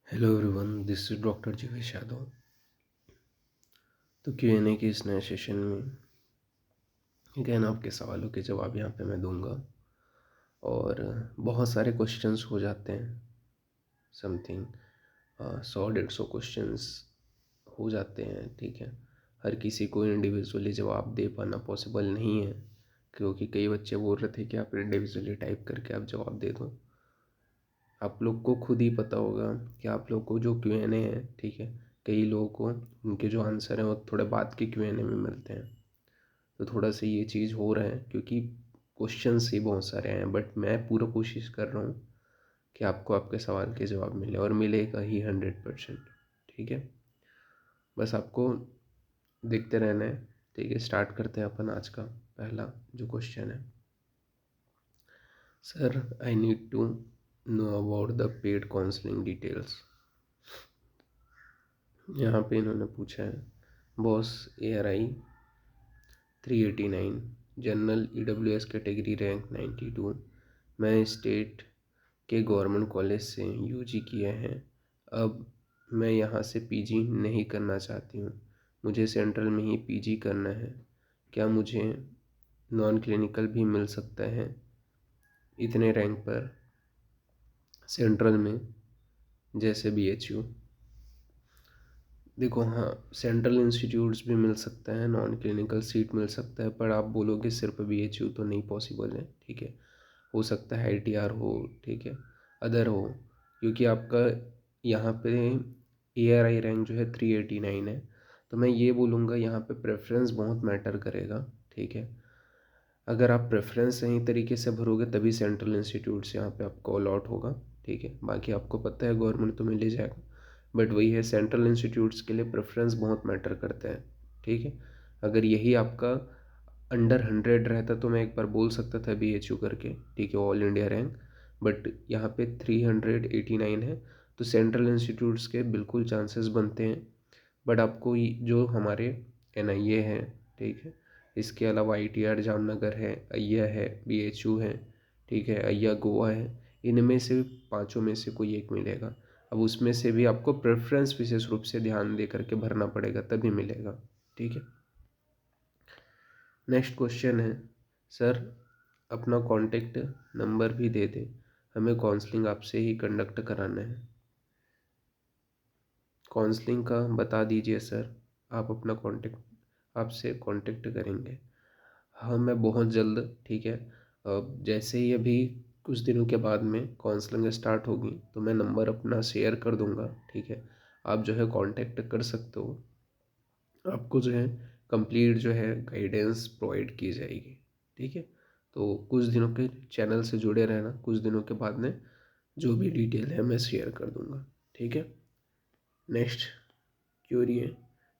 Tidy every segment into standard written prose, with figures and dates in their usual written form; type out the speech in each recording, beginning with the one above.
Hello everyone, this is doctor Jeevesh Yadav. तो Q&A के इस नए सेशन में अगेन आपके सवालों के जवाब यहाँ पे मैं दूंगा। और बहुत सारे क्वेश्चंस हो जाते हैं, समथिंग 100-150 क्वेश्चंस हो जाते हैं। ठीक है, हर किसी को इंडिविजुअली जवाब दे पाना पॉसिबल नहीं है, क्योंकि कई बच्चे बोल रहे थे कि आप इंडिविजुअली टाइप करके आप जवाब दे दो। आप लोग को खुद ही पता होगा कि आप लोग को जो Q&A है, ठीक है, कई लोगों को उनके जो आंसर हैं वो थोड़े बाद के Q&A में मिलते हैं। तो थोड़ा सा ये चीज़ हो रहा है क्योंकि क्वेश्चंस ही बहुत सारे हैं, बट मैं पूरा कोशिश कर रहा हूँ कि आपको आपके सवाल के जवाब मिले, और मिलेगा ही 100%। ठीक है, बस आपको देखते रहना है। ठीक है, स्टार्ट करते हैं अपन आज का पहला जो क्वेश्चन है। Sir, I need to know about the paid counselling details. यहाँ पे इन्होंने पूछा है, बॉस ARI 389, general EWS category rank 92, मैं स्टेट के गवर्नमेंट कॉलेज से UG किया है। अब मैं यहाँ से PG नहीं करना चाहती हूँ, मुझे सेंट्रल में ही PG करना है। क्या मुझे नॉन क्लिनिकल भी मिल सकता है इतने रैंक पर सेंट्रल में, जैसे BHU? देखो, हाँ, सेंट्रल इंस्टीट्यूट्स भी मिल सकता है, नॉन क्लिनिकल सीट मिल सकता है, पर आप बोलोगे सिर्फ BHU तो नहीं पॉसिबल है। ठीक है, हो सकता है ITR हो, ठीक है, अदर हो, क्योंकि आपका यहाँ पे ARI रैंक जो है 389 है। तो मैं ये बोलूँगा यहाँ पे प्रेफरेंस बहुत मैटर करेगा। ठीक है, अगर आप प्रेफरेंस सही तरीके से भरोगे तभी सेंट्रल इंस्टीट्यूट से यहाँ पे आपको अलॉट होगा। ठीक है, बाकी आपको पता है गवर्नमेंट तो मिल ही जाएगा, बट वही है, सेंट्रल इंस्टीट्यूट्स के लिए प्रेफरेंस बहुत मैटर करता है। ठीक है, अगर यही आपका अंडर 100 रहता तो मैं एक बार बोल सकता था BHU करके, ठीक है, ऑल इंडिया रैंक, बट यहाँ पे 389 है, तो सेंट्रल इंस्टीट्यूट्स के बिल्कुल चांसेस बनते हैं। बट आपको जो हमारे NIA है, ठीक है, इसके अलावा ITR जामनगर है, अय्या है, BHU है, ठीक है, अय्या गोवा है, इनमें से पांचों में से कोई एक मिलेगा। अब उसमें से भी आपको प्रेफरेंस विशेष रूप से ध्यान दे करके भरना पड़ेगा, तभी मिलेगा। ठीक है, नेक्स्ट क्वेश्चन है, सर अपना कॉन्टेक्ट नंबर भी दे दें, हमें काउंसलिंग आपसे ही कंडक्ट कराना है। काउंसलिंग का बता दीजिए सर, आप अपना कॉन्टेक्ट आपसे कांटेक्ट करेंगे। हाँ, मैं बहुत जल्द, ठीक है, जैसे ही अभी कुछ दिनों के बाद में काउंसलिंग स्टार्ट होगी तो मैं नंबर अपना शेयर कर दूंगा। ठीक है, आप जो है कांटेक्ट कर सकते हो, आपको जो है कंप्लीट जो है गाइडेंस प्रोवाइड की जाएगी। ठीक है, तो कुछ दिनों के चैनल से जुड़े रहना, कुछ दिनों के बाद में जो भी डिटेल है मैं शेयर कर दूंगा। ठीक है, नेक्स्ट क्यूरी है,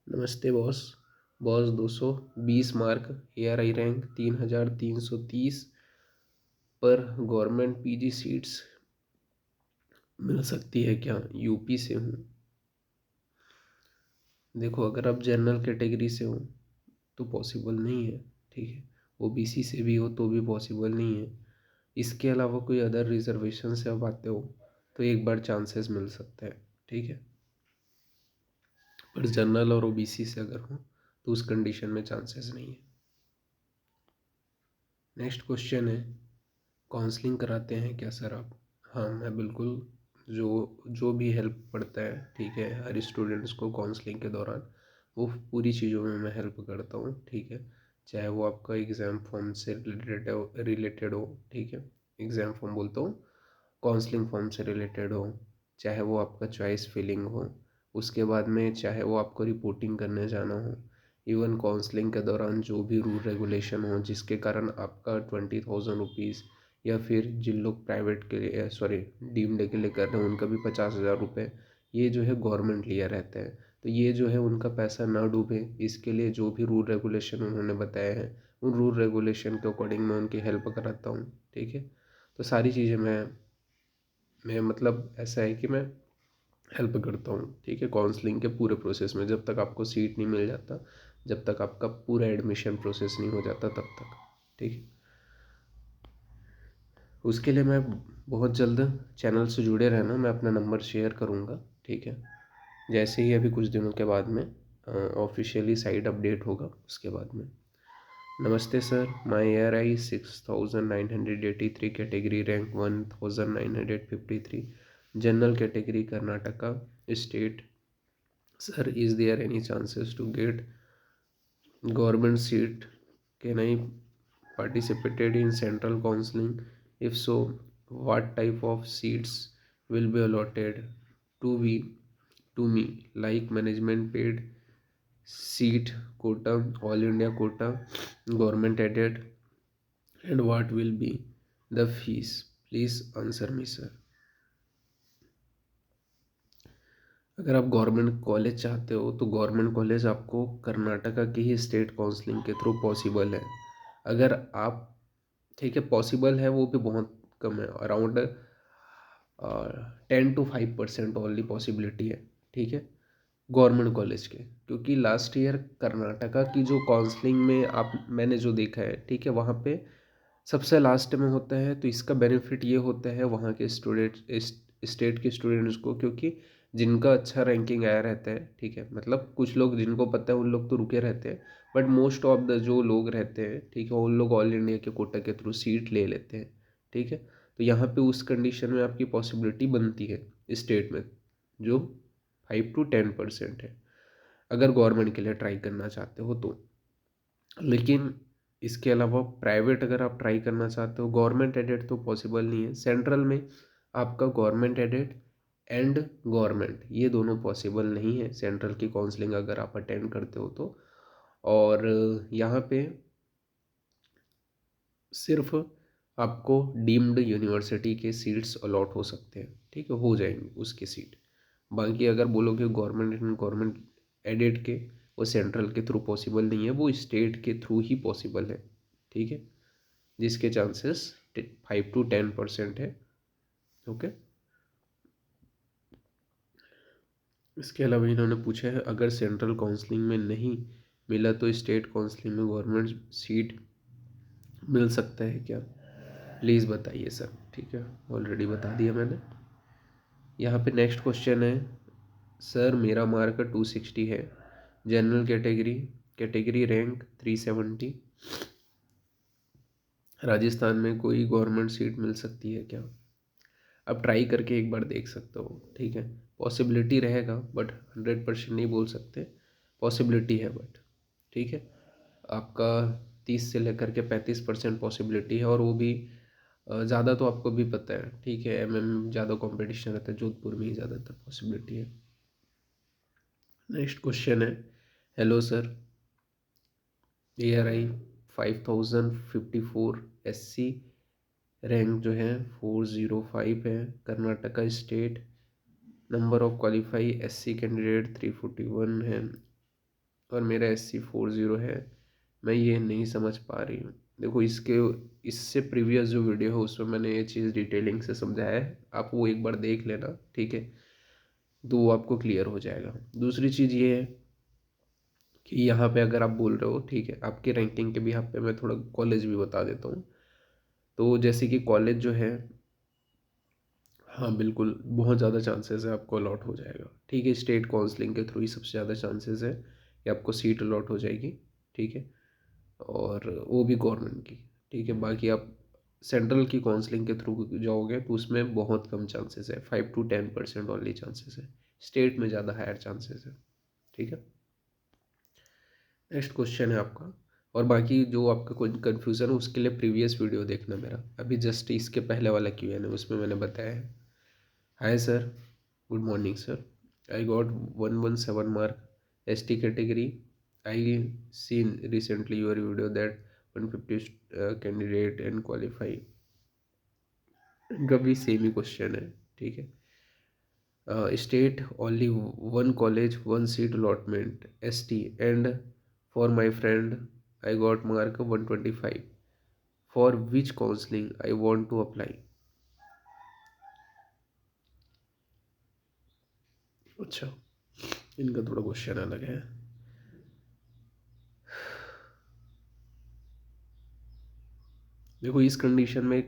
नमस्ते boss. Boss 220 mark, ARI rank 3330 पर गवर्नमेंट PG सीट्स मिल सकती है क्या? UP से हूँ। देखो, अगर आप जनरल कैटेगरी से हो तो पॉसिबल नहीं है। ठीक है, OBC से भी हो तो भी पॉसिबल नहीं है। इसके अलावा कोई अदर रिजर्वेशन से आप आते हो तो एक बार चांसेस मिल सकते हैं। ठीक है, पर जनरल और OBC से अगर हो तो उस कंडीशन में चांसेस नहीं है। नेक्स्ट क्वेश्चन है, काउंसलिंग कराते हैं क्या सर आप? हाँ, मैं बिल्कुल, जो जो भी हेल्प पड़ता है, ठीक है, हर स्टूडेंट्स को काउंसलिंग के दौरान वो पूरी चीज़ों में मैं हेल्प करता हूँ। ठीक है, चाहे वो आपका एग्ज़ाम फॉर्म से रिलेटेड हो, ठीक है, एग्ज़ाम फॉर्म बोलता हूँ, काउंसलिंग फॉर्म से रिलेटेड हो, चाहे वो आपका चॉइस फिलिंग हो, उसके बाद में चाहे वो आपको रिपोर्टिंग करने जाना हो, इवन काउंसलिंग के दौरान जो भी रूल रेगुलेशन हो जिसके कारण आपका 20,000 रुपीज़, या फिर जिन लोग प्राइवेट के लिए, सॉरी, डीम्ड के लिए कर रहे हैं उनका भी 50,000 रुपये, ये जो है गवर्नमेंट लिया रहता है। तो ये जो है उनका पैसा ना डूबे, इसके लिए जो भी रूल रेगुलेशन उन्होंने बताए हैं उन रूल रेगुलेशन के अकॉर्डिंग मैं उनकी हेल्प कराता हूँ। ठीक है, तो सारी चीज़ें मैं मतलब ऐसा है कि मैं हेल्प करता हूँ। ठीक है, काउंसलिंग के पूरे प्रोसेस में, जब तक आपको सीट नहीं मिल जाता, जब तक आपका पूरा एडमिशन प्रोसेस नहीं हो जाता तब तक। ठीक है, उसके लिए मैं बहुत जल्द, चैनल से जुड़े रहना, मैं अपना नंबर शेयर करूँगा। ठीक है। जैसे ही अभी कुछ दिनों के बाद में ऑफिशियली साइट अपडेट होगा उसके बाद में। नमस्ते sir, my air I 6983 category rank 1953, general category Karnataka state. Sir, is there any chances to get government seat? Can I participated in central counseling? If so, what type of seats will be allotted to be to me, like management paid seat quota, all India quota, government aided, and what will be the fees? Please answer me, sir. अगर आप government college चाहते हो तो government college आपको कर्नाटका की ही state counselling के through possible है। अगर आप, ठीक है, पॉसिबल है वो भी बहुत कम है, अराउंड 10 to 5% ओनली पॉसिबिलिटी है, ठीक है, गवर्नमेंट कॉलेज के। क्योंकि लास्ट ईयर कर्नाटका की जो काउंसलिंग में आप मैंने जो देखा है, ठीक है, वहाँ पे सबसे लास्ट में होता है। तो इसका बेनिफिट ये होता है वहाँ के स्टेट के स्टूडेंट्स को, क्योंकि जिनका अच्छा रैंकिंग आया रहता है, ठीक है, मतलब कुछ लोग जिनको पता है उन लोग तो रुके रहते हैं, बट मोस्ट ऑफ द जो लोग रहते हैं, ठीक है, उन लोग ऑल इंडिया के कोटा के थ्रू सीट ले लेते हैं, ठीक है। तो यहाँ पे उस कंडीशन में आपकी पॉसिबिलिटी बनती है स्टेट में, जो 5 to 10% है, अगर गवर्नमेंट के लिए ट्राई करना चाहते हो तो। लेकिन इसके अलावा प्राइवेट अगर आप ट्राई करना चाहते हो, गवर्नमेंट एडेड तो पॉसिबल नहीं है। सेंट्रल में आपका गवर्नमेंट एडेड एंड गवर्नमेंट, ये दोनों पॉसिबल नहीं है सेंट्रल की काउंसलिंग अगर आप अटेंड करते हो तो। और यहाँ पे सिर्फ आपको डीम्ड यूनिवर्सिटी के सीट्स अलॉट हो सकते हैं, ठीक है, हो जाएंगे उसकी सीट। बाकी अगर बोलोगे गवर्नमेंट एंड गवर्नमेंट एडेड के, वो सेंट्रल के थ्रू पॉसिबल नहीं है, वो स्टेट के थ्रू ही पॉसिबल है, ठीक है, जिसके चांसेस 5 to 10% है। ओके। इसके अलावा इन्होंने पूछा है, अगर सेंट्रल काउंसलिंग में नहीं मिला तो स्टेट काउंसलिंग में गवर्नमेंट सीट मिल सकता है क्या? प्लीज़ बताइए सर। ठीक है, ऑलरेडी बता दिया मैंने। यहाँ पे नेक्स्ट क्वेश्चन है, सर मेरा मार्क 260 है, general category, category rank 370, Rajasthan में कोई गवर्नमेंट सीट मिल सकती है क्या? अब ट्राई करके एक बार देख सकते हो, ठीक है, पॉसिबिलिटी रहेगा बट 100% नहीं बोल सकते, पॉसिबिलिटी है बट, ठीक है, आपका 30 से लेकर के 35% पॉसिबिलिटी है। और वो भी ज़्यादा तो आपको भी पता है, ठीक है, ज़्यादा कंपटीशन रहता है, जोधपुर में ही ज़्यादातर पॉसिबिलिटी है। नेक्स्ट क्वेश्चन है, hello sir, ARI 5054, SC rank जो है 405 है, Karnataka state, number of qualify SC candidate 341 है, और मेरा SC 40 है। मैं ये नहीं समझ पा रही हूँ। देखो, इससे प्रीवियस जो वीडियो है उसमें मैंने ये चीज़ डिटेलिंग से समझाया है, आप वो एक बार देख लेना, ठीक है, तो वो आपको क्लियर हो जाएगा। दूसरी चीज़ ये है कि यहाँ पे अगर आप बोल रहे हो, ठीक है, आपके रैंकिंग के भी यहाँ पे मैं थोड़ा कॉलेज भी बता देता हूँ। तो जैसे कि कॉलेज जो है, हाँ बिल्कुल, बहुत ज़्यादा चांसेस है आपको अलॉट हो जाएगा, ठीक है, स्टेट काउंसलिंग के थ्रू ही सबसे ज़्यादा चांसेस है कि आपको सीट अलॉट हो जाएगी, ठीक है, और वो भी गवर्नमेंट की, ठीक है। बाकी आप सेंट्रल की काउंसलिंग के थ्रू जाओगे तो उसमें बहुत कम चांसेस है, 5 to 10% ओनली चांसेस है, स्टेट में ज़्यादा हायर चांसेस है, ठीक है। नेक्स्ट क्वेश्चन है आपका, और बाकी जो आपका कोई कन्फ्यूज़न है उसके लिए प्रीवियस वीडियो देखना मेरा, अभी जस्ट इसके पहले वाला Q&A उसमें मैंने बताया है। Hi sir, good morning sir, I got 117 mark, ST category, I seen recently your video that 150 candidate and qualify. इनका भी सेम ही क्वेश्चन है, ठीक है। State only one college, one seat allotment, ST, and for my friend, I got mark 125. For which counseling I want to apply? अच्छा, इनका थोड़ा question अलग है। देखो, इस कंडीशन में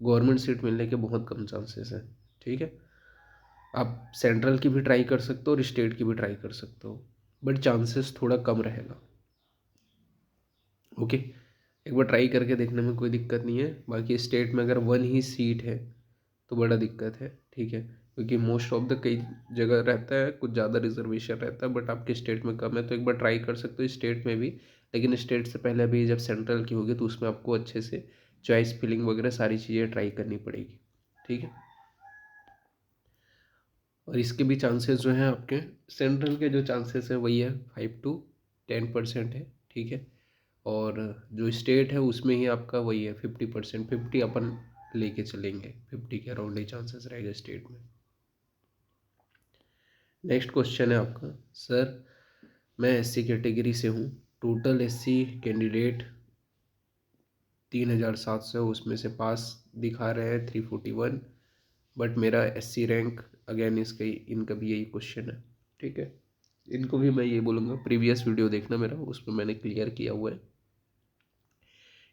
गवर्नमेंट सीट मिलने के बहुत कम चांसेस हैं, ठीक है। आप सेंट्रल की भी ट्राई कर सकते हो और स्टेट की भी ट्राई कर सकते हो, बट चांसेस थोड़ा कम रहेगा। ओके, एक बार ट्राई करके देखने में कोई दिक्कत नहीं है। बाकी स्टेट में अगर वन ही सीट है तो बड़ा दिक्कत है, ठीक है, क्योंकि मोस्ट ऑफ द कई जगह रहता है कुछ ज़्यादा रिजर्वेशन रहता है, बट आपके स्टेट में कम है, तो एक बार ट्राई कर सकते हो स्टेट में भी। लेकिन स्टेट से पहले अभी जब सेंट्रल की होगी तो उसमें आपको अच्छे से चॉइस फिलिंग वगैरह सारी चीज़ें ट्राई करनी पड़ेगी, ठीक है। और इसके भी चांसेस जो हैं आपके सेंट्रल के जो चांसेस हैं वही है 5 to 10% है, ठीक है। और जो स्टेट है उसमें ही आपका वही है 50%, 50 अपन लेके चलेंगे, 50 के अराउंड ही चांसेस रहेगा स्टेट में। नेक्स्ट क्वेश्चन है आपका, सर मैं एससी कैटेगरी से हूँ, टोटल एससी कैंडिडेट 3700, उसमें से पास दिखा रहे हैं 341, बट मेरा एससी रैंक, अगेन इसका इनका भी यही क्वेश्चन है, ठीक है। इनको भी मैं ये बोलूँगा प्रीवियस वीडियो देखना मेरा, उसमें मैंने क्लियर किया हुआ है।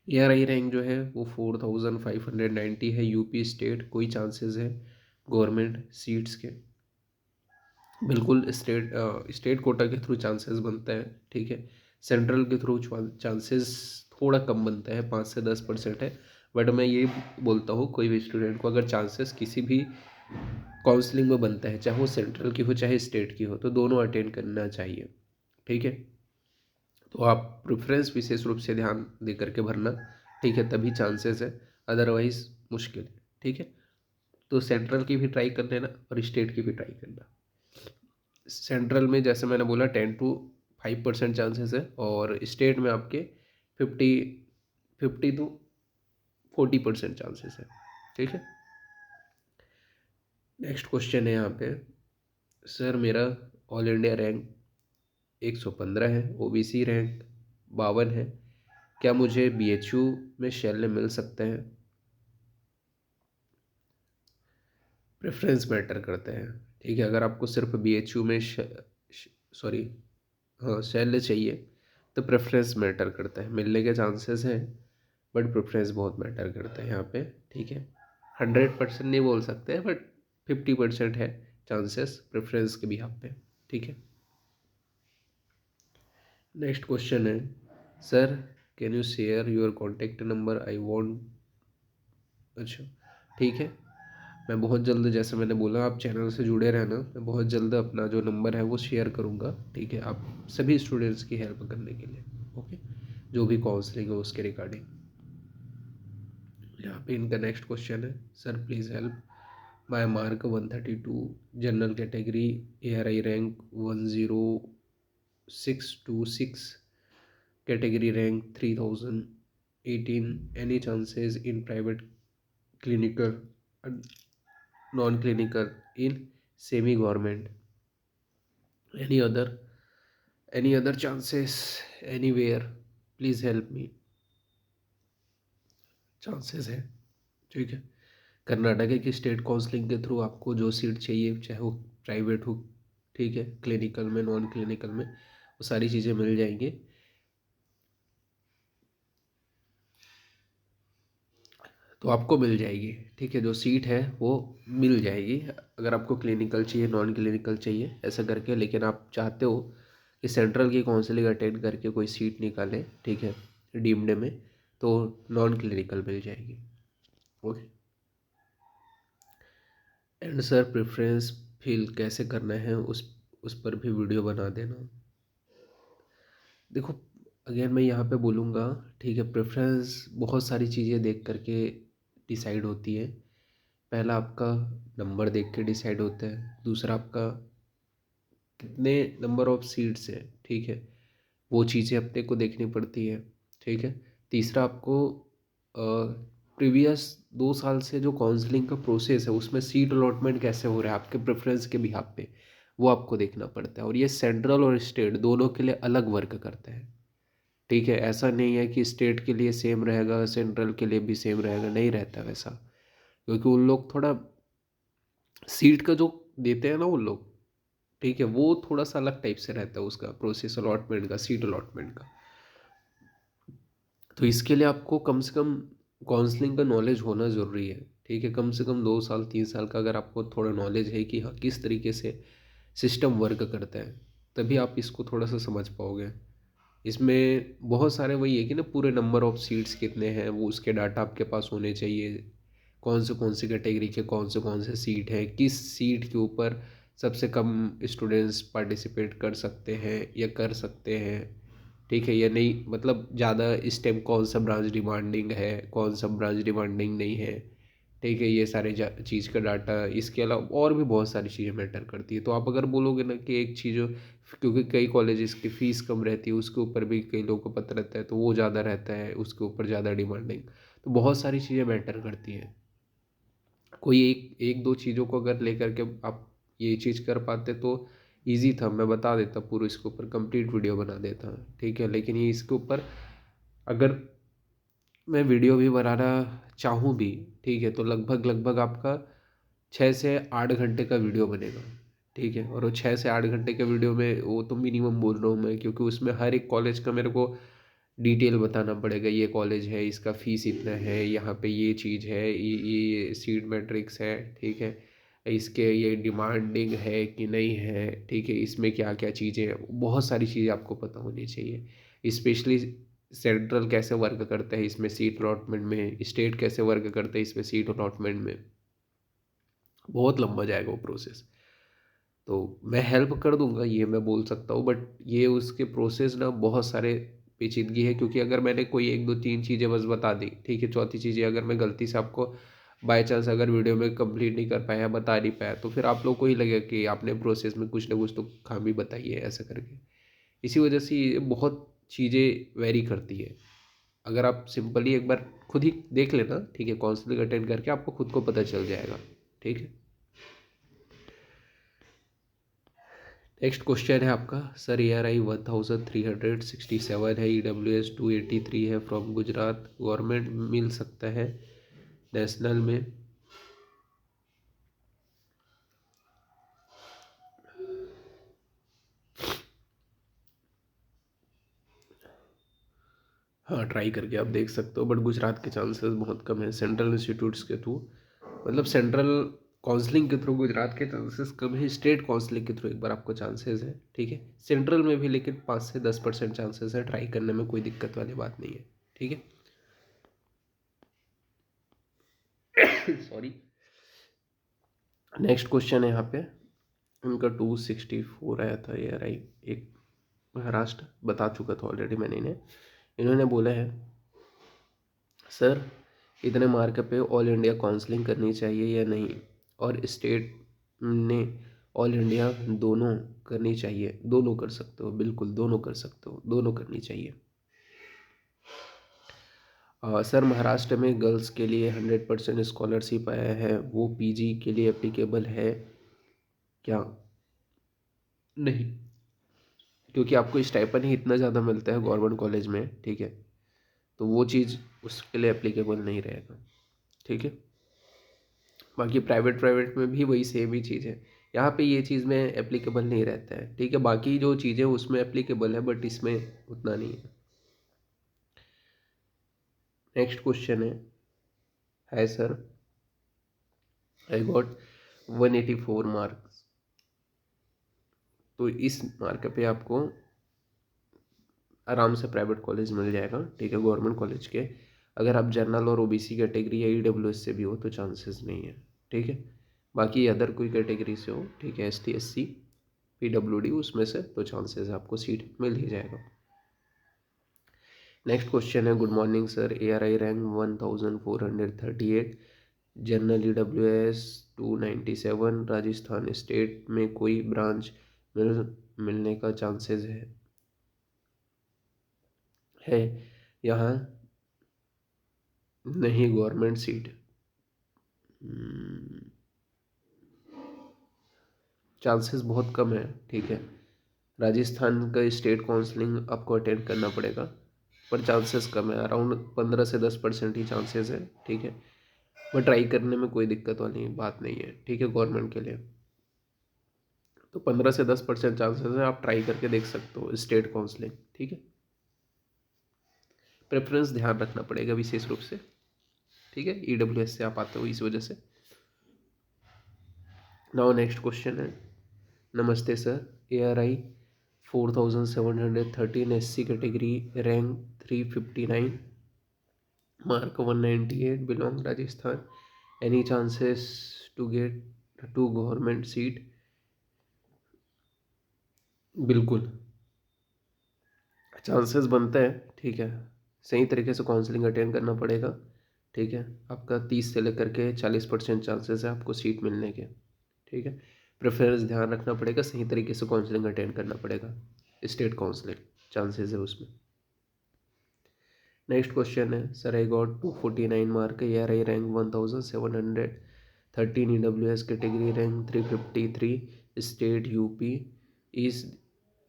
ARI रैंक जो है वो 4590 है, यूपी स्टेट, कोई चांसेस है गवर्नमेंट सीट्स के? बिल्कुल स्टेट कोटा के थ्रू चांसेस बनता है, ठीक है। सेंट्रल के थ्रू चांसेस थोड़ा कम बनता है, 5 से 10% है। बट मैं ये बोलता हूँ कोई भी स्टूडेंट को अगर चांसेस किसी भी काउंसलिंग में बनता है, चाहे वो सेंट्रल की हो चाहे स्टेट की हो, तो दोनों अटेंड करना चाहिए, ठीक है। तो आप प्रेफरेंस विशेष रूप से ध्यान दे करके भरना, ठीक है, तभी चांसेस है, अदरवाइज मुश्किल है, ठीक है। तो सेंट्रल की भी ट्राई कर लेना और स्टेट की भी ट्राई करना। सेंट्रल में जैसे मैंने बोला 10 to 5% चांसेस है, और स्टेट में आपके 50 to 40% चांसेस है, ठीक है। नेक्स्ट क्वेश्चन है यहाँ पे, सर मेरा ऑल इंडिया रैंक 115 है, ओबीसी रैंक 52 है, क्या मुझे बीएचयू में शैल्य मिल सकते हैं? प्रेफरेंस मैटर करते हैं, ठीक है। अगर आपको सिर्फ बीएचयू में सॉरी हाँ शैल्य चाहिए तो प्रेफरेंस मैटर करता है, मिलने के चांसेस हैं, बट प्रेफरेंस बहुत मैटर करता है यहाँ पे, ठीक है। 100% नहीं बोल सकते हैं, बट 50% है चांसेस प्रेफरेंस के भी यहाँ पे, ठीक है। नेक्स्ट क्वेश्चन है, sir can you share your contact number, I want. अच्छा, ठीक है, मैं बहुत जल्द, जैसे मैंने बोला आप चैनल से जुड़े रहना, मैं बहुत जल्द अपना जो नंबर है वो शेयर करूँगा, ठीक है, आप सभी स्टूडेंट्स की हेल्प करने के लिए, ओके, जो भी काउंसलिंग है उसके रिगार्डिंग। यहाँ पे इनका नेक्स्ट क्वेश्चन है, sir please help, my mark 132, general category, ARI rank 10626, category rank 3018, any chances in private clinical and non-clinical in semi government, any other any other chances anywhere, please help me। Chances है, ठीक है। कर्नाटक की state counselling के through आपको जो seat चाहिए, चाहे वो प्राइवेट हो, ठीक है, क्लिनिकल में नॉन क्लिनिकल में, वो सारी चीज़ें मिल जाएंगी, तो आपको मिल जाएगी, ठीक है, जो सीट है वो मिल जाएगी। अगर आपको क्लिनिकल चाहिए नॉन क्लिनिकल चाहिए ऐसा करके, लेकिन आप चाहते हो कि सेंट्रल की काउंसलिंग अटेंड करके कोई सीट निकाले, ठीक है, डीम्ड में, तो नॉन क्लिनिकल मिल जाएगी, okay. And sir preference fill कैसे करना है उस पर भी वीडियो बना देना। देखो, अगेन मैं यहाँ पे बोलूँगा, ठीक है, प्रेफरेंस बहुत सारी चीज़ें देख करके डिसाइड होती है। पहला आपका नंबर देख के डिसाइड होता है, दूसरा आपका कितने नंबर ऑफ सीट्स है, ठीक है, वो चीज़ें अपने को देखनी पड़ती है, ठीक है। तीसरा आपको प्रीवियस 2 साल से जो काउंसलिंग का प्रोसेस है उसमें सीट अलॉटमेंट कैसे हो रहा है आपके प्रेफरेंस के बिहाफ पे, वो आपको देखना पड़ता है। और ये सेंट्रल और स्टेट दोनों के लिए अलग वर्क करता है, ठीक है। ऐसा नहीं है कि स्टेट के लिए सेम रहेगा सेंट्रल के लिए भी सेम रहेगा, नहीं रहता वैसा, क्योंकि उन लोग थोड़ा सीट का जो देते हैं ना उन लोग, ठीक है, वो थोड़ा सा अलग टाइप से रहता है उसका प्रोसेस अलॉटमेंट का, सीट अलॉटमेंट का। तो इसके लिए आपको कम से कम काउंसलिंग का नॉलेज होना ज़रूरी है, ठीक है, कम से कम 2 साल 3 साल का अगर आपको थोड़ा नॉलेज है कि हाँ किस तरीके से सिस्टम वर्क करता है, तभी आप इसको थोड़ा सा समझ पाओगे। इसमें बहुत सारे वही है कि ना, पूरे नंबर ऑफ सीट्स कितने हैं वो उसके डाटा आपके पास होने चाहिए। कौन सी कैटेगरी के कौन से सीट हैं, किस सीट के ऊपर सबसे कम स्टूडेंट्स पार्टिसिपेट कर सकते हैं या कर सकते हैं, ठीक है या नहीं, मतलब ज़्यादा इस टाइम कौन सा ब्रांच डिमांडिंग है, कौन सा ब्रांच डिमांडिंग नहीं है, ठीक है, ये सारे चीज़ का डाटा। इसके अलावा और भी बहुत सारी चीज़ें मैटर करती है। तो आप अगर बोलोगे ना कि एक चीज़, क्योंकि कई कॉलेजेस की फ़ीस कम रहती है, उसके ऊपर भी कई लोगों को पता रहता है, तो वो ज़्यादा रहता है, उसके ऊपर ज़्यादा डिमांडिंग। तो बहुत सारी चीज़ें मैटर करती हैं। कोई एक एक दो चीज़ों को अगर लेकर के आप ये चीज़ कर पाते तो ईज़ी था, मैं बता देता पूरे इसके ऊपर कंप्लीट वीडियो बना देता, ठीक है। लेकिन ये इसके ऊपर अगर मैं वीडियो भी बनाना चाहूँ भी, ठीक है, तो लगभग लगभग आपका 6 से 8 घंटे का वीडियो बनेगा, ठीक है। और वो 6 से 8 घंटे के वीडियो में वो तो मिनिमम बोल रहा हूँ मैं, क्योंकि उसमें हर एक कॉलेज का मेरे को डिटेल बताना पड़ेगा। ये कॉलेज है, इसका फ़ीस इतना है, यहाँ पे ये चीज़ है, ये सीट मैट्रिक्स है, ठीक है, इसके ये डिमांडिंग है कि नहीं है, ठीक है, इसमें क्या क्या चीज़ें हैं, बहुत सारी चीज़ें आपको पता होनी चाहिए। स्पेशली सेंट्रल कैसे वर्क करता है इसमें सीट अलॉटमेंट में, स्टेट कैसे वर्क करता है इसमें सीट अलॉटमेंट में, बहुत लंबा जाएगा वो प्रोसेस। तो मैं हेल्प कर दूंगा, ये मैं बोल सकता हूँ, बट ये उसके प्रोसेस ना बहुत सारे पेचीदगी है। क्योंकि अगर मैंने कोई एक दो तीन चीज़ें बस बता दी, ठीक है, चौथी चीज़ें अगर मैं गलती से आपको बाय चांस अगर वीडियो में कंप्लीट नहीं कर पाया, बता नहीं पाया, तो फिर आप लोग को ही लगेगा कि आपने प्रोसेस में कुछ ना कुछ तो खामी बताई है ऐसा करके। इसी वजह से ये बहुत चीज़ें वेरी करती है। अगर आप सिंपली एक बार खुद ही देख लेना, ठीक है, काउंसलिंग अटेंड करके आपको खुद को पता चल जाएगा, ठीक है। नेक्स्ट क्वेश्चन है आपका, सर ARI 1367 है, EWS 283 है, फ्रॉम गुजरात, गवर्नमेंट मिल सकता है नेशनल में? हाँ, ट्राई करके आप देख सकते हो, बट गुजरात के चांसेस बहुत कम है सेंट्रल इंस्टीट्यूट्स के थ्रू। मतलब सेंट्रल काउंसलिंग के थ्रू गुजरात के चांसेस कम है, स्टेट काउंसलिंग के थ्रू एक बार आपको चांसेस है, ठीक है। सेंट्रल में भी लेकिन 5 से 10% चांसेस है, ट्राई करने में कोई दिक्कत वाली बात नहीं है, ठीक है। सॉरी। नेक्स्ट क्वेश्चन है यहाँ पे, उनका 264 आया था ARI, एक महाराष्ट्र, बता चुका था ऑलरेडी मैंने इन्हें। इन्होंने बोला है, सर इतने मार्क पे ऑल इंडिया काउंसलिंग करनी चाहिए या नहीं, और स्टेट ने ऑल इंडिया दोनों करनी चाहिए? दोनों कर सकते हो, बिल्कुल दोनों कर सकते हो, दोनों करनी चाहिए। सर महाराष्ट्र में गर्ल्स के लिए 100% स्कॉलरशिप आया है, वो PG के लिए एप्लीकेबल है क्या? नहीं, क्योंकि आपको स्टाइपन ही इतना ज़्यादा मिलता है गवर्नमेंट कॉलेज में, ठीक है, तो वो चीज़ उसके लिए एप्लीकेबल नहीं रहेगा, ठीक है। बाकी प्राइवेट प्राइवेट में भी वही सेम ही चीज़ है, यहाँ पे ये चीज़ में एप्लीकेबल नहीं रहता है, ठीक है। बाकी जो चीज़ें उसमें एप्लीकेबल है, बट इसमें उतना नहीं है। नेक्स्ट क्वेश्चन है, hi sir, I got 184 marks. तो इस मार्क पे आपको आराम से प्राइवेट कॉलेज मिल जाएगा, ठीक है, गवर्नमेंट कॉलेज के। अगर आप जनरल और OBC कैटेगरी या EWS से भी हो तो चांसेस नहीं है, ठीक है। बाकी अदर कोई कैटेगरी से हो, ठीक है, ST SC PWD उसमें से, तो चांसेस आपको सीट मिल ही जाएगा। नेक्स्ट क्वेश्चन है, good morning sir, ARI rank 1438, general EWS 297, Rajasthan state में कोई ब्रांच मिलने का चांसेस है यहाँ? नहीं, गवर्नमेंट सीट चांसेस बहुत कम है, ठीक है। राजस्थान का स्टेट काउंसलिंग आपको अटेंड करना पड़ेगा, पर चांसेस कम है, अराउंड 15 से 10% ही चांसेस है, ठीक है। बट ट्राई करने में कोई दिक्कत वाली बात नहीं है, ठीक है, गवर्नमेंट के लिए। तो 15 से 10% चांसेस है, आप ट्राई करके देख सकते हो स्टेट काउंसलिंग, ठीक है। प्रेफरेंस ध्यान रखना पड़ेगा विशेष रूप से। ठीक है, EWS से आप आते हो इस वजह से। नाउ नेक्स्ट क्वेश्चन है, नमस्ते sir, ARI 4713 SC category, rank 359, mark 198, belong Rajasthan, any chances to get to government seat? बिल्कुल चांसेस बनते हैं, ठीक है। सही तरीके से काउंसलिंग अटेंड करना पड़ेगा, ठीक है। आपका 30 से लेकर के 40% चांसेस है आपको सीट मिलने के, ठीक है। प्रेफरेंस ध्यान रखना पड़ेगा, सही तरीके से काउंसलिंग अटेंड करना पड़ेगा, स्टेट काउंसलिंग चांसेस है उसमें। नेक्स्ट क्वेश्चन है, sir I got 249 mark, ARI rank 1713, EWS category rank 353, state UP, is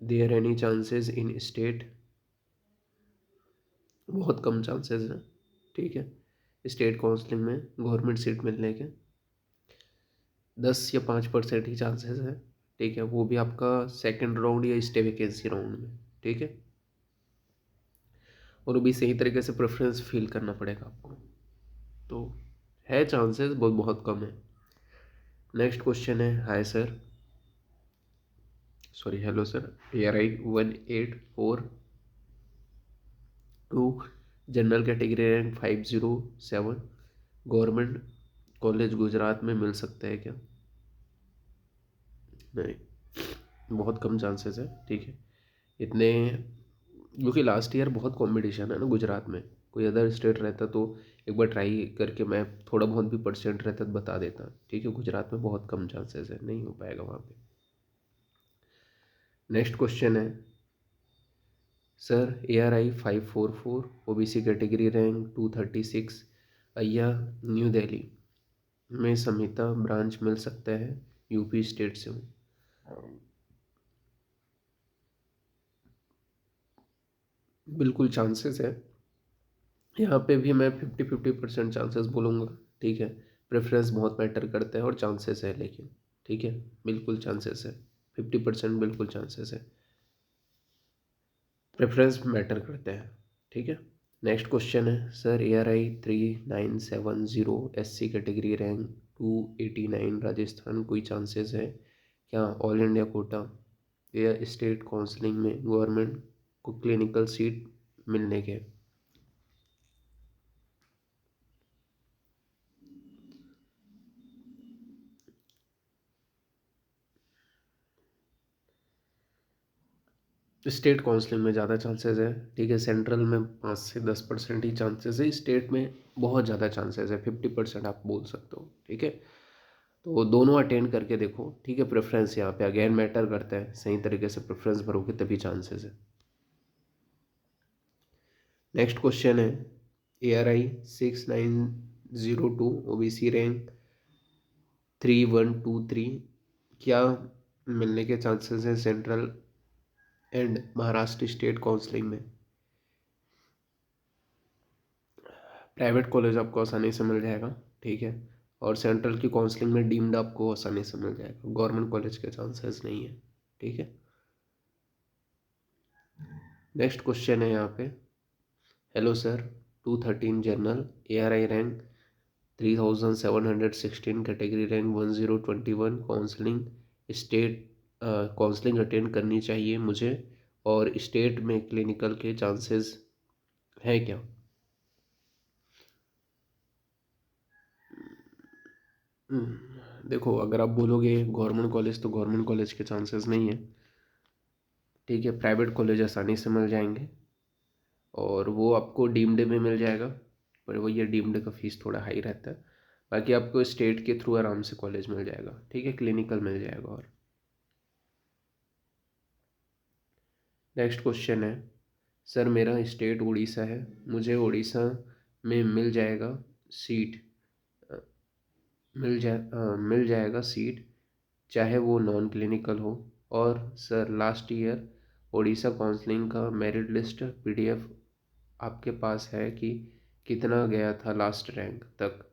there any chances in state? बहुत कम चांसेस हैं, ठीक है, स्टेट काउंसलिंग में गवर्नमेंट सीट मिलने के 10 या 5% ही चांसेस हैं, ठीक है। वो भी आपका सेकंड राउंड या स्टे वैकेंसी राउंड में, ठीक है। और वो भी सही तरीके से प्रेफरेंस फिल करना पड़ेगा आपको, तो है चांसेस बहुत बहुत कम है। नेक्स्ट क्वेश्चन है, hi sir, sorry hello sir, ARI 1842, general category rank 507, government college Gujarat में मिल सकता है क्या? नहीं, बहुत कम चांसेस है, ठीक है। इतने, क्योंकि लास्ट ईयर बहुत कंपटीशन है ना गुजरात में, कोई अदर स्टेट रहता तो एक बार ट्राई करके मैं थोड़ा बहुत भी परसेंट रहता तो बता देता, ठीक है। गुजरात में बहुत कम चांसेस है, नहीं हो पाएगा वहाँ पे। नेक्स्ट क्वेश्चन है, sir ARI 544, OBC category rank 236, अय्या न्यू दिल्ली में संहिता ब्रांच मिल सकता है, UP स्टेट से हूँ। बिल्कुल चांसेस है, यहाँ पे भी मैं 50-50% चांसेस बोलूँगा, ठीक है। प्रेफरेंस बहुत मैटर करता है और चांसेस है, लेकिन ठीक है, बिल्कुल चांसेस है, 50% बिल्कुल चांसेस है, प्रेफरेंस मैटर करते हैं, ठीक है। नेक्स्ट क्वेश्चन है, sir ARI 3970, SC category rank 289, Rajasthan, कोई चांसेस है क्या ऑल इंडिया कोटा या स्टेट काउंसलिंग में गवर्नमेंट को क्लिनिकल सीट मिलने के? स्टेट काउंसलिंग में ज़्यादा चांसेस है, ठीक है। सेंट्रल में 5 से 10% ही चांसेस है, स्टेट में बहुत ज़्यादा चांसेस है, 50% आप बोल सकते हो, ठीक है। तो दोनों अटेंड करके देखो, ठीक है। प्रेफरेंस यहाँ पे अगेन मैटर करता है, सही तरीके से प्रेफरेंस भरोगे तभी चांसेस है। नेक्स्ट क्वेश्चन है, ARI 6902, OBC रैंक 3123, क्या मिलने के चांसेस हैं central and Maharashtra state counselling में? प्राइवेट कॉलेज आपको आसानी से मिल जाएगा, ठीक है। और सेंट्रल की काउंसलिंग में डीम्ड आपको आसानी से मिल जाएगा, गवर्नमेंट कॉलेज के चांसेस नहीं है, ठीक है। नेक्स्ट क्वेश्चन है यहाँ पे, hello sir, 213 journal, ARI rank 3716, category rank 1021, counselling state counselling attend करनी चाहिए मुझे, और स्टेट में क्लिनिकल के चांसेस है क्या? देखो, अगर आप बोलोगे गवर्नमेंट कॉलेज तो गवर्नमेंट कॉलेज के चांसेस नहीं है, ठीक है। प्राइवेट कॉलेज आसानी से मिल जाएंगे, और वो आपको डीम्ड में मिल जाएगा, पर वो ये डीम्ड का फीस थोड़ा हाई रहता है। बाकी आपको स्टेट के थ्रू आराम से कॉलेज मिल जाएगा, ठीक है, क्लिनिकल मिल जाएगा। और नेक्स्ट क्वेश्चन है, सर मेरा स्टेट उड़ीसा है, मुझे उड़ीसा में मिल जाएगा सीट, अ, मिल जाएगा सीट, चाहे वो नॉन क्लिनिकल हो। और sir last year Orissa counselling का मेरिट लिस्ट PDF आपके पास है कि कितना गया था लास्ट रैंक तक?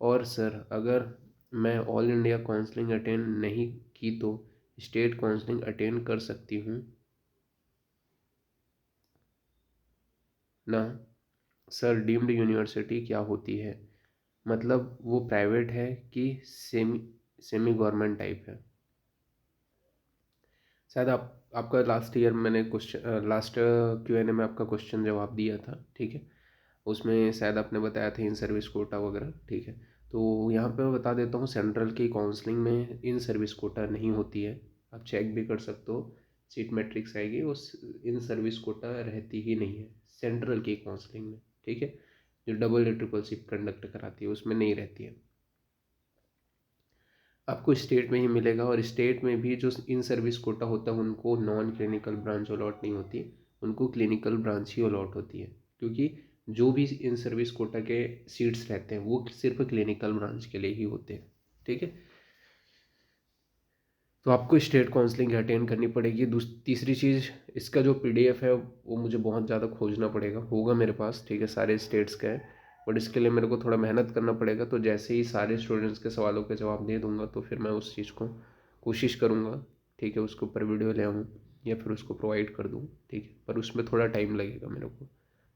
और सर अगर मैं ऑल इंडिया काउंसलिंग अटेंड नहीं की तो स्टेट काउंसलिंग अटेंड कर सकती हूँ ना? सर डीम्ड यूनिवर्सिटी क्या होती है? मतलब वो प्राइवेट है कि सेमी सेमी गवर्नमेंट टाइप है। शायद आपका लास्ट ईयर मैंने क्वेश्चन लास्ट Q&A में आपका क्वेश्चन जवाब दिया था, ठीक है। उसमें शायद आपने बताया था इन सर्विस कोटा वगैरह, ठीक है। तो यहाँ पे मैं बता देता हूँ, सेंट्रल की काउंसलिंग में इन सर्विस कोटा नहीं होती है। आप चेक भी कर सकते हो, सीट मैट्रिक्स आएगी, उस इन सर्विस कोटा रहती ही नहीं है सेंट्रल की काउंसलिंग में, ठीक है। जो डबल या ट्रिपल शिफ्ट कंडक्ट कराती है उसमें नहीं रहती है। आपको स्टेट में ही मिलेगा, और स्टेट में भी जो इन सर्विस कोटा होता है उनको नॉन क्लिनिकल ब्रांच अलॉट नहीं होती, उनको क्लिनिकल ब्रांच ही अलॉट होती है। क्योंकि जो भी इन सर्विस कोटा के सीट्स रहते हैं वो सिर्फ क्लिनिकल ब्रांच के लिए ही होते हैं, ठीक है। तो आपको स्टेट काउंसलिंग अटेंड करनी पड़ेगी। तीसरी चीज़, इसका जो PDF है वो मुझे बहुत ज़्यादा खोजना पड़ेगा, होगा मेरे पास, ठीक है, सारे स्टेट्स का है, बट इसके लिए मेरे को थोड़ा मेहनत करना पड़ेगा। तो जैसे ही सारे स्टूडेंट्स के सवालों के जवाब दे दूंगा तो फिर मैं उस चीज़ को कोशिश करूँगा, ठीक है, उसके ऊपर वीडियो ले आऊँ या फिर उसको प्रोवाइड कर दूँ, ठीक है। पर उसमें थोड़ा टाइम लगेगा मेरे को,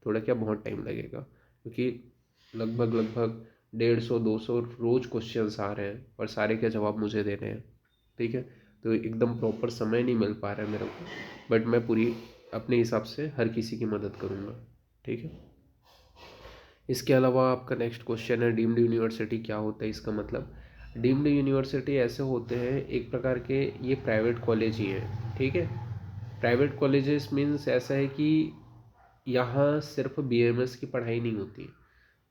थोड़ा क्या बहुत टाइम लगेगा, क्योंकि लगभग लगभग 150-200 रोज़ क्वेश्चंस आ रहे हैं और सारे के जवाब मुझे देने हैं, ठीक है। तो एकदम प्रॉपर समय नहीं मिल पा रहा है मेरे को, बट मैं पूरी अपने हिसाब से हर किसी की मदद करूँगा, ठीक है। इसके अलावा आपका नेक्स्ट क्वेश्चन है डीम्ड यूनिवर्सिटी क्या होता है। इसका मतलब, डीम्ड यूनिवर्सिटी ऐसे होते हैं एक प्रकार के, ये प्राइवेट कॉलेज ही है, ठीक है। प्राइवेट कॉलेजेस मीन्स ऐसा है कि यहाँ सिर्फ BAMS की पढ़ाई नहीं होती,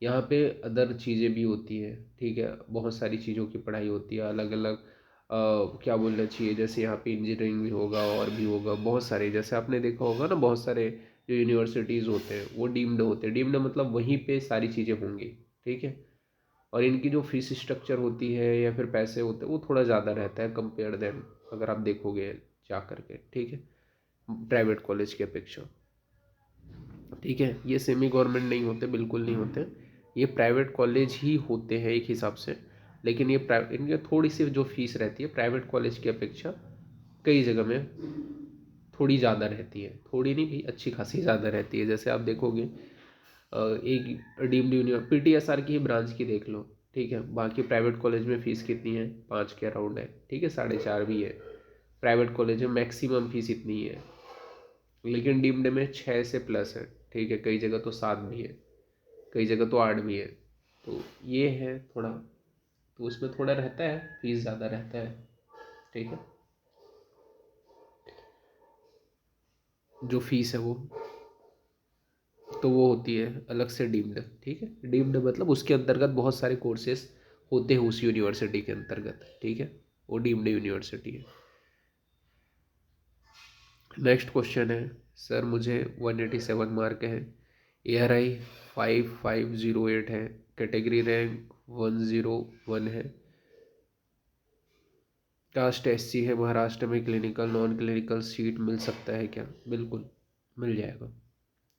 यहाँ पे अदर चीज़ें भी होती है, ठीक है। बहुत सारी चीज़ों की पढ़ाई होती है अलग अलग, क्या बोलना चाहिए, जैसे यहाँ पे इंजीनियरिंग भी होगा और भी होगा बहुत सारे, जैसे आपने देखा होगा ना, बहुत सारे जो यूनिवर्सिटीज़ होते हैं वो डीम्ड होते हैं। डीम्ड मतलब वहीं पे सारी चीज़ें होंगी, ठीक है। और इनकी जो फीस स्ट्रक्चर होती है या फिर पैसे होते हैं वो थोड़ा ज़्यादा रहता है कंपेयर देन, अगर आप देखोगे जा करके, ठीक है, प्राइवेट कॉलेज की अपेक्षा, ठीक है। ये सेमी गवर्नमेंट नहीं होते, बिल्कुल नहीं होते, ये प्राइवेट कॉलेज ही होते हैं एक हिसाब से। लेकिन ये प्राइवेट, इनकी थोड़ी सी जो फीस रहती है प्राइवेट कॉलेज की अपेक्षा कई जगह में थोड़ी ज़्यादा रहती है, थोड़ी नहीं भी, अच्छी खासी ज़्यादा रहती है। जैसे आप देखोगे एक डीम्ड यूनिवर्सिटी PTSR की ही ब्रांच की देख लो, ठीक है, बाकी प्राइवेट कॉलेज में फ़ीस कितनी है, 5 के अराउंड है, ठीक है, 4.5 भी है। प्राइवेट कॉलेज में मैक्सिमम फीस इतनी ही है, लेकिन डीम्ड में 6 से प्लस है, ठीक है, कई जगह तो 7 भी है, कई जगह तो 8 भी है। तो ये है थोड़ा, तो उसमें थोड़ा रहता है, फीस ज़्यादा रहता है, ठीक है। जो फीस है वो तो वो होती है अलग से डीम्ड, ठीक है। डीम्ड मतलब उसके अंतर्गत बहुत सारे कोर्सेज होते हैं उस यूनिवर्सिटी के अंतर्गत, ठीक है, वो डीम्ड यूनिवर्सिटी है। नेक्स्ट क्वेश्चन है, सर मुझे 187 मार्क है, ARI 5508 है, कैटेगरी रैंक 101 है, कास्ट SC है, महाराष्ट्र में क्लिनिकल नॉन क्लिनिकल सीट मिल सकता है क्या। बिल्कुल मिल जाएगा,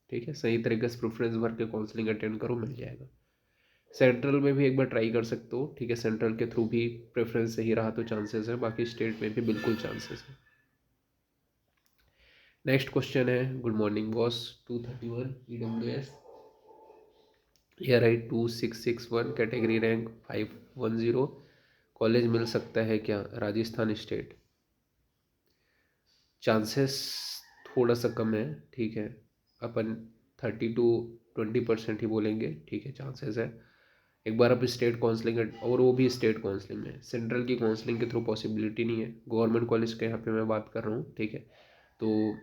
ठीक है, सही तरीके से प्रेफरेंस भर के काउंसलिंग अटेंड करो, मिल जाएगा। सेंट्रल में भी एक बार ट्राई कर सकते हो, ठीक है, सेंट्रल के थ्रू भी प्रेफरेंस सही रहा तो चांसेस है, बाकी स्टेट में भी बिल्कुल चांसेस है। नेक्स्ट क्वेश्चन है, good morning boss 231 EWS, ARI 2661, category rank 510, college मिल सकता है क्या, राजस्थान स्टेट। चांसेस थोड़ा सा कम है, ठीक है, अपन 30 to 20% ही बोलेंगे, ठीक है, चांसेस है। एक बार आप स्टेट काउंसलिंग, और वो भी स्टेट काउंसलिंग में, सेंट्रल की काउंसलिंग के थ्रू पॉसिबिलिटी नहीं है, गवर्नमेंट कॉलेज के यहाँ पे मैं बात कर रहा हूँ, ठीक है। तो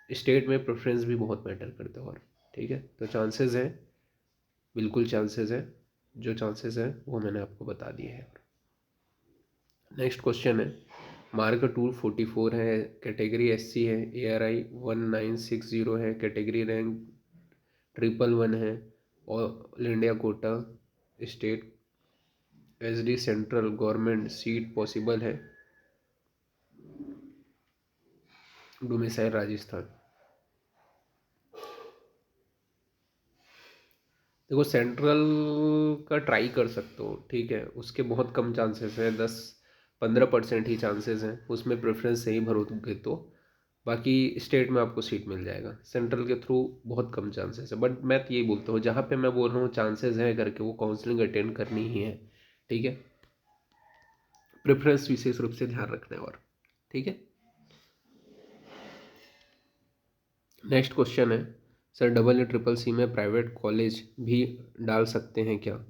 स्टेट में प्रेफरेंस भी बहुत मैटर करता है, और ठीक है, तो चांसेस है, बिल्कुल चांसेस है, जो चांसेस है वो मैंने आपको बता दिए हैं। नेक्स्ट क्वेश्चन है, मार्क 244 है, कैटेगरी SC है, ARI 1960 है, कैटेगरी रैंक 111 है, all India quota, state SD central government seat possible है, डोमिसाइल राजस्थान। देखो सेंट्रल का ट्राई कर सकते हो, ठीक है, उसके बहुत कम चांसेस हैं, 10-15% ही चांसेस हैं, उसमें प्रेफरेंस सही भरोगे तो बाकी स्टेट में आपको सीट मिल जाएगा, सेंट्रल के थ्रू बहुत कम चांसेस है। बट मैं तो यही बोलता हूँ जहाँ पे मैं बोल रहा हूँ चांसेस है करके, वो काउंसलिंग अटेंड करनी ही है, ठीक है। प्रेफरेंस विशेष रूप से ध्यान रखना है, और ठीक है। नेक्स्ट क्वेश्चन है, sir double A triple C में प्राइवेट कॉलेज भी डाल सकते हैं क्या?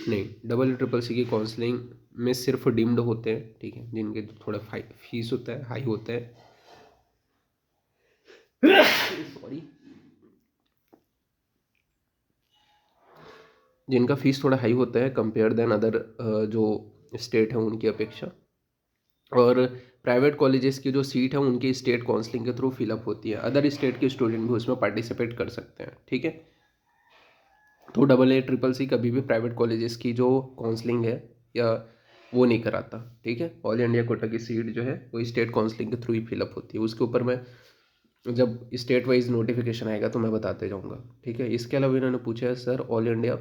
नहीं, डबल ए ट्रिपल सी की काउंसलिंग में सिर्फ डीम्ड होते हैं, ठीक है, जिनके थोड़ा फीस होता है, हाई होता है सॉरी, जिनका फीस थोड़ा हाई होता है कंपेयर देन अदर जो स्टेट है उनकी अपेक्षा। और प्राइवेट कॉलेजेस की जो सीट है उनकी स्टेट काउंसलिंग के थ्रू फिलअप होती है, अदर स्टेट के स्टूडेंट भी उसमें पार्टिसिपेट कर सकते हैं, ठीक है। तो डबल ए ट्रिपल सी कभी भी प्राइवेट कॉलेजेस की जो काउंसलिंग है या वो नहीं कराता, ठीक है। ऑल इंडिया कोटा की सीट जो है वो स्टेट काउंसलिंग के थ्रू ही फिलअप होती है, उसके ऊपर मैं जब स्टेट वाइज नोटिफिकेशन आएगा तो मैं बताते जाऊँगा, ठीक है। इसके अलावा इन्होंने पूछा है sir all India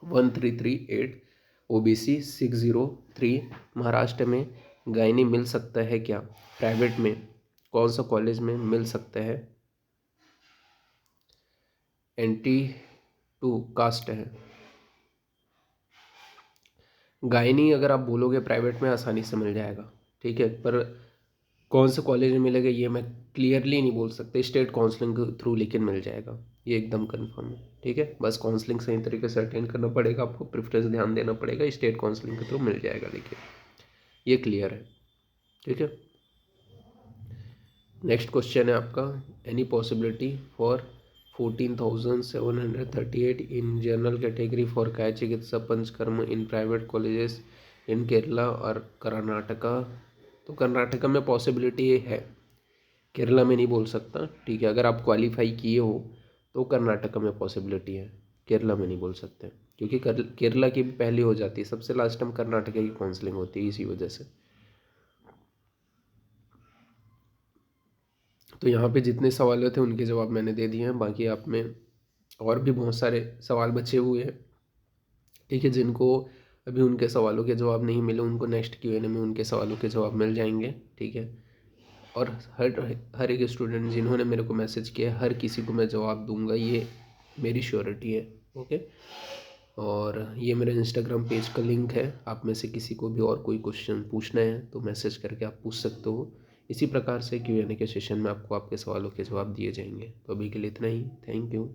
1338 OBC 603 Maharashtra में गायनी मिल सकता है क्या? प्राइवेट में कौन सा कॉलेज में मिल सकता है? NT2 कास्ट है। गायनी अगर आप बोलोगे प्राइवेट में आसानी से मिल जाएगा, ठीक है, पर कौन से कॉलेज में मिलेगा ये मैं क्लियरली नहीं बोल सकते, स्टेट काउंसलिंग के थ्रू लेकिन मिल जाएगा, ये एकदम कंफर्म है, ठीक है। बस काउंसलिंग सही तरीके से अटेंड करना पड़ेगा, आपको प्रेफरेंस ध्यान देना पड़ेगा, स्टेट काउंसलिंग के थ्रू मिल जाएगा, लेकिन ये क्लियर है, ठीक है। नेक्स्ट क्वेश्चन है आपका, any possibility for 14,738 in general category for काय चिकित्सा panchakarma in private colleges in Kerala और कर्नाटका? तो कर्नाटका में पॉसिबिलिटी है, केरला में नहीं बोल सकता, ठीक है। अगर आप क्वालिफाई किए हो तो कर्नाटका में पॉसिबिलिटी है, केरला में नहीं बोल सकते, क्योंकि केरला की भी पहली हो जाती है, सबसे लास्ट टाइम कर्नाटका की काउंसलिंग होती है, इसी वजह से। तो यहाँ पे जितने सवाल थे उनके जवाब मैंने दे दिए हैं, बाकी आप में और भी बहुत सारे सवाल बचे हुए हैं, ठीक है, जिनको अभी उनके सवालों के जवाब नहीं मिले उनको नेक्स्ट Q&A में उनके सवालों के जवाब मिल जाएंगे, ठीक है। और हर एक स्टूडेंट जिन्होंने मेरे को मैसेज किया, हर किसी को मैं जवाब दूंगा, ये मेरी श्योरिटी है, ओके। और ये मेरे इंस्टाग्राम पेज का लिंक है, आप में से किसी को भी और कोई क्वेश्चन पूछना है तो मैसेज करके आप पूछ सकते हो। इसी प्रकार से Q&A के सेशन में आपको आपके सवालों के जवाब दिए जाएंगे। तो अभी के लिए इतना ही, थैंक यू।